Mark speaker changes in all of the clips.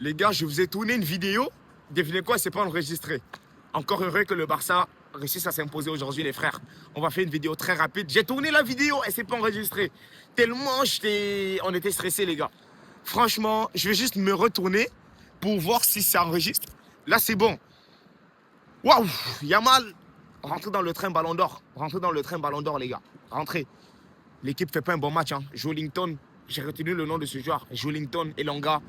Speaker 1: Les gars, je vous ai tourné une vidéo. Devinez quoi, c'est pas enregistré. Encore heureux que le Barça réussisse à s'imposer aujourd'hui, les frères. On va faire une vidéo très rapide. J'ai tourné la vidéo et c'est pas enregistré. Tellement on était stressés, les gars. Franchement, je vais juste me retourner pour voir si ça enregistre. Là, c'est bon. Waouh, Yamal, rentrez dans le train Ballon d'Or. Rentrez dans le train Ballon d'Or, les gars. Rentrez. L'équipe fait pas un bon match. Hein. Joelinton, j'ai retenu le nom de ce joueur. Joelinton et Longa.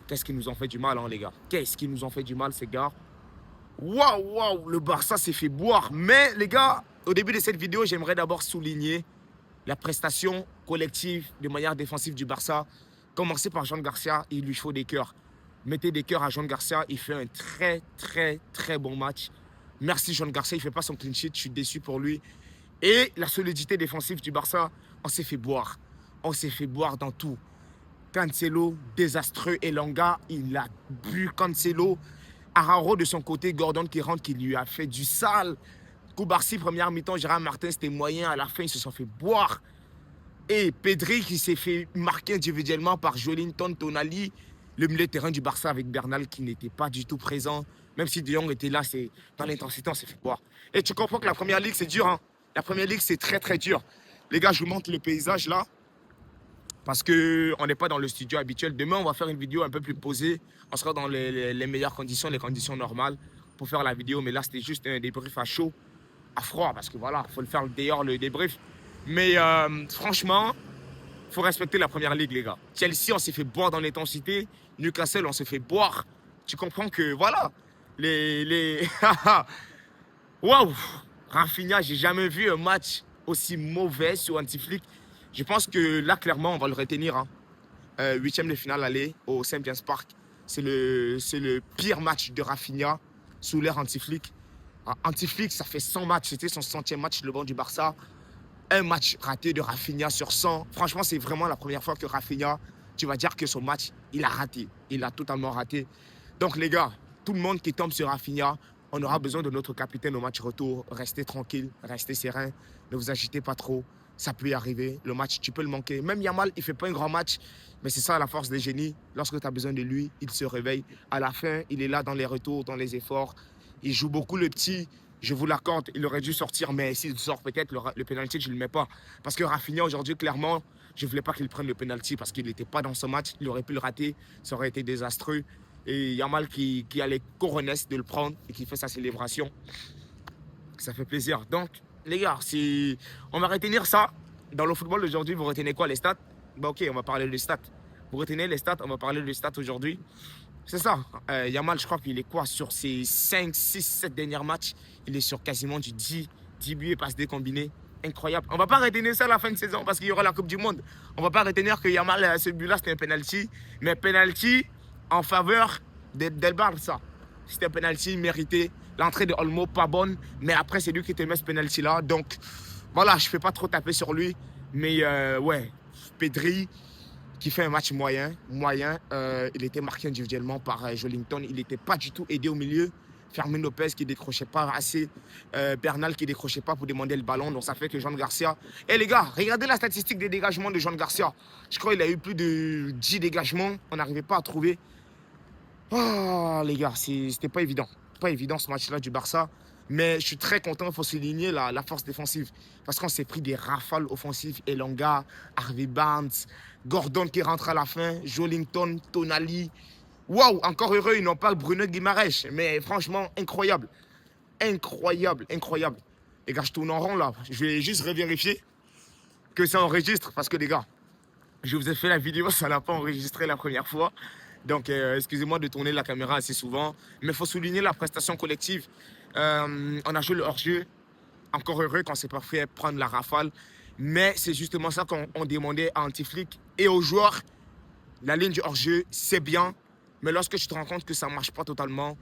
Speaker 1: Qu'est-ce qu'ils nous ont fait du mal, hein, les gars. Qu'est-ce qu'ils nous ont fait du mal, ces gars. Waouh, waouh, le Barça s'est fait boire. Mais, les gars, au début de cette vidéo, j'aimerais d'abord souligner la prestation collective de manière défensive du Barça. Commencez par Jean Garcia, il lui faut des cœurs. Mettez des cœurs à Jean Garcia, il fait un très bon match. Merci Jean Garcia, il ne fait pas son clean sheet, je suis déçu pour lui. Et la solidité défensive du Barça, on s'est fait boire. On s'est fait boire dans tout. Cancelo, désastreux. Elanga, il a bu Cancelo. Araujo de son côté, Gordon qui rentre, qui lui a fait du sale. Koubarsi, première mi-temps, Gérard Martin, c'était moyen. À la fin, ils se sont fait boire. Et Pedri qui s'est fait marquer individuellement par Joelinton, Tonali, le milieu de terrain du Barça avec Bernal qui n'était pas du tout présent. Même si De Jong était là, c'est dans l'intensité, on s'est fait boire. Et tu comprends que la première ligue, c'est dur. Hein. La première ligue, c'est très dur. Les gars, je vous montre le paysage là. Parce qu'on n'est pas dans le studio habituel. Demain, on va faire une vidéo un peu plus posée. On sera dans les meilleures conditions, les conditions normales pour faire la vidéo. Mais là, c'était juste un débrief à chaud, à froid. Parce que voilà, il faut le faire dehors, le débrief. Mais franchement, il faut respecter la première ligue, les gars. Chelsea, on s'est fait boire dans l'intensité. Newcastle, on s'est fait boire. Tu comprends que, voilà, Waouh, Rafinha, j'ai jamais vu un match aussi mauvais sur Antiflick. Je pense que là, clairement, on va le retenir. Hein. 8e de finale aller au St. James Park. C'est le pire match de Rafinha sous l'ère Antiflick. Antiflick, ça fait 100 matchs. C'était son 100e match, le banc du Barça. Un match raté de Rafinha sur 100. Franchement, c'est vraiment la première fois que Rafinha, tu vas dire que son match, il a raté. Il a totalement raté. Donc, les gars, tout le monde qui tombe sur Rafinha, on aura besoin de notre capitaine au match retour. Restez tranquille, restez serein. Ne vous agitez pas trop. Ça peut y arriver. Le match, tu peux le manquer. Même Yamal, il ne fait pas un grand match. Mais c'est ça la force des génies. Lorsque tu as besoin de lui, il se réveille. À la fin, il est là dans les retours, dans les efforts. Il joue beaucoup le petit. Je vous l'accorde, il aurait dû sortir. Mais s'il sort peut-être, le penalty, je ne le mets pas. Parce que Rafinha, aujourd'hui, clairement, je ne voulais pas qu'il prenne le penalty parce qu'il n'était pas dans ce match. Il aurait pu le rater. Ça aurait été désastreux. Et Yamal qui a les coronesses de le prendre et qui fait sa célébration. Ça fait plaisir. Donc, les gars, on va retenir ça. Dans le football d'aujourd'hui, vous retenez quoi, les stats? Bah ok, on va parler des stats. Vous retenez les stats, on va parler des stats aujourd'hui. C'est ça. Yamal, je crois qu'il est quoi sur ses 5, 6, 7 derniers matchs? Il est sur quasiment du 10 buts et passes décombinées. Incroyable. On va pas retenir ça à la fin de saison parce qu'il y aura la Coupe du Monde. On va pas retenir que Yamal, ce but-là, c'était un penalty. Mais penalty en faveur Del Barça. C'était un penalty mérité. L'entrée de Olmo, pas bonne. Mais après, c'est lui qui te met ce penalty-là. Donc, voilà, je ne fais pas trop taper sur lui. Mais ouais, Pedri, qui fait un match moyen. Il était marqué individuellement par Joelinton. Il n'était pas du tout aidé au milieu. Fermin Lopez qui ne décrochait pas assez. Bernal qui ne décrochait pas pour demander le ballon. Donc, ça fait que Jean Garcia... Et les gars, regardez la statistique des dégagements de Jean Garcia. Je crois qu'il a eu plus de 10 dégagements. On n'arrivait pas à trouver. Oh, les gars, c'était pas évident. Pas évident ce match-là du Barça. Mais je suis très content, il faut souligner la force défensive. Parce qu'on s'est pris des rafales offensives. Elanga, Harvey Barnes, Gordon qui rentre à la fin, Joelinton, Tonali. Waouh, encore heureux, ils n'ont pas Bruno Guimaraes. Mais franchement, incroyable. Incroyable. Les gars, je tourne en rond là. Je vais juste revérifier que ça enregistre. Parce que les gars, je vous ai fait la vidéo, ça n'a pas enregistré la première fois. Donc, excusez-moi de tourner la caméra assez souvent. Mais il faut souligner la prestation collective. On a joué le hors-jeu. Encore heureux qu'on ne s'est pas fait prendre la rafale. Mais c'est justement ça qu'on demandait à Antiflick et aux joueurs. La ligne du hors-jeu, c'est bien. Mais lorsque tu te rends compte que ça ne marche pas totalement,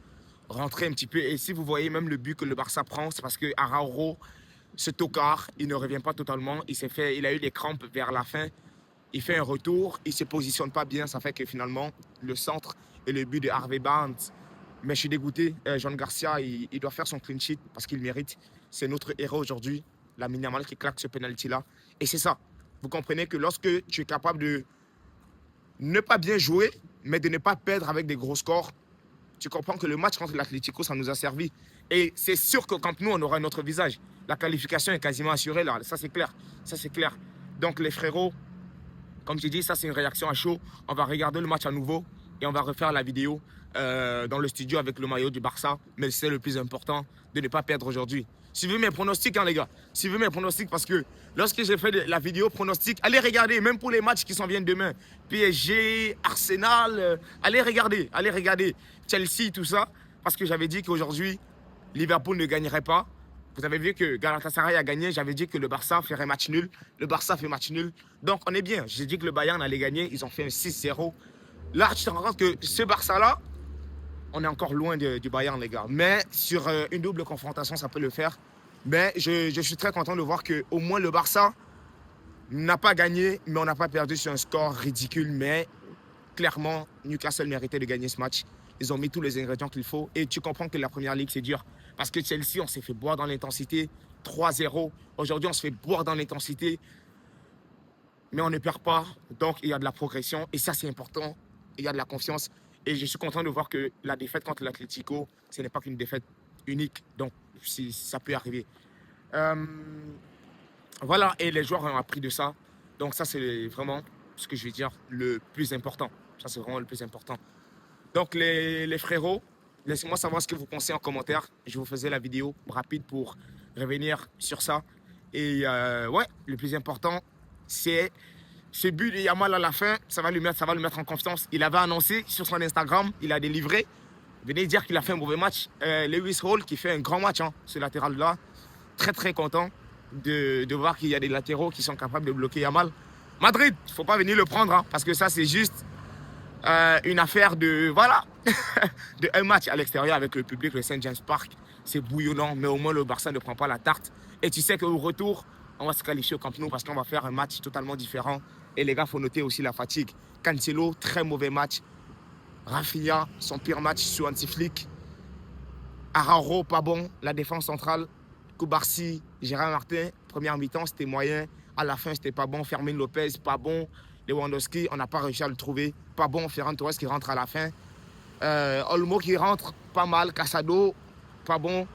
Speaker 1: rentrez un petit peu. Et si vous voyez même le but que le Barça prend, c'est parce que Araujo, ce tocard, il ne revient pas totalement. Il a eu des crampes vers la fin. Il fait un retour, il ne se positionne pas bien. Ça fait que finalement, le centre et le but de Harvey Barnes. Mais je suis dégoûté. Jean Garcia, il doit faire son clean sheet parce qu'il mérite. C'est notre héros aujourd'hui. Lamine Yamal qui claque ce penalty-là. Et c'est ça. Vous comprenez que lorsque tu es capable de ne pas bien jouer, mais de ne pas perdre avec des gros scores. Tu comprends que le match contre l'Atlético, ça nous a servi. Et c'est sûr que quand nous, on aura un autre visage. La qualification est quasiment assurée là, ça c'est clair. Ça c'est clair. Donc les frérots, comme je dis, ça c'est une réaction à chaud. On va regarder le match à nouveau et on va refaire la vidéo dans le studio avec le maillot du Barça. Mais c'est le plus important de ne pas perdre aujourd'hui. Suivez mes pronostics, hein, les gars. Suivez mes pronostics parce que lorsque j'ai fait la vidéo pronostic, allez regarder, même pour les matchs qui s'en viennent demain. PSG, Arsenal, allez regarder. Chelsea, tout ça. Parce que j'avais dit qu'aujourd'hui, Liverpool ne gagnerait pas. Vous avez vu que Galatasaray a gagné. J'avais dit que le Barça ferait match nul. Le Barça fait match nul. Donc, on est bien. J'ai dit que le Bayern allait gagner. Ils ont fait un 6-0. Là, tu te rends compte que ce Barça-là, on est encore loin du Bayern, les gars. Mais sur une double confrontation, ça peut le faire. Mais je suis très content de voir qu'au moins le Barça n'a pas gagné, mais on n'a pas perdu sur un score ridicule. Mais clairement, Newcastle méritait de gagner ce match. Ils ont mis tous les ingrédients qu'il faut. Et tu comprends que la Première Ligue, c'est dur. Parce que Chelsea, on s'est fait boire dans l'intensité. 3-0. Aujourd'hui, on se fait boire dans l'intensité. Mais on ne perd pas. Donc, il y a de la progression. Et ça, c'est important. Il y a de la confiance. Et je suis content de voir que la défaite contre l'Atlético, ce n'est pas qu'une défaite unique. Donc, ça peut arriver. Voilà, et les joueurs ont appris de ça. Donc, ça, c'est vraiment ce que je vais dire le plus important. Ça, c'est vraiment le plus important. Donc, les frérots, laissez-moi savoir ce que vous pensez en commentaire. Je vous faisais la vidéo rapide pour revenir sur ça. Et ouais, le plus important, c'est ce but de Yamal à la fin, ça va le mettre en confiance. Il avait annoncé sur son Instagram, il a délivré. Venez dire qu'il a fait un mauvais match. Lewis Hall qui fait un grand match, hein, ce latéral-là. Très très content de voir qu'il y a des latéraux qui sont capables de bloquer Yamal. Madrid, il ne faut pas venir le prendre, hein, parce que ça c'est juste une affaire de, voilà, de un match à l'extérieur avec le public, le St. James Park. C'est bouillonnant, mais au moins le Barça ne prend pas la tarte. Et tu sais qu'au retour, on va se qualifier au Camp Nou parce qu'on va faire un match totalement différent. Et les gars, il faut noter aussi la fatigue. Cancelo, très mauvais match. Rafinha, son pire match sous Anti-Flick. Araujo, pas bon. La défense centrale, Koubarsi, Gérard Martin, première mi-temps, c'était moyen. À la fin, c'était pas bon. Fermin Lopez, pas bon. Lewandowski, on n'a pas réussi à le trouver. Pas bon. Ferran Torres qui rentre à la fin. Olmo qui rentre, pas mal. Casado, pas bon.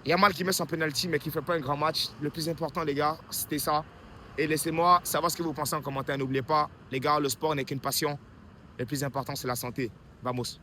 Speaker 1: Yamal qui met son penalty, mais qui ne fait pas un grand match. Le plus important, les gars, c'était ça. Et laissez-moi savoir ce que vous pensez en commentaire. N'oubliez pas, les gars, le sport n'est qu'une passion. Le plus important, c'est la santé. Vamos.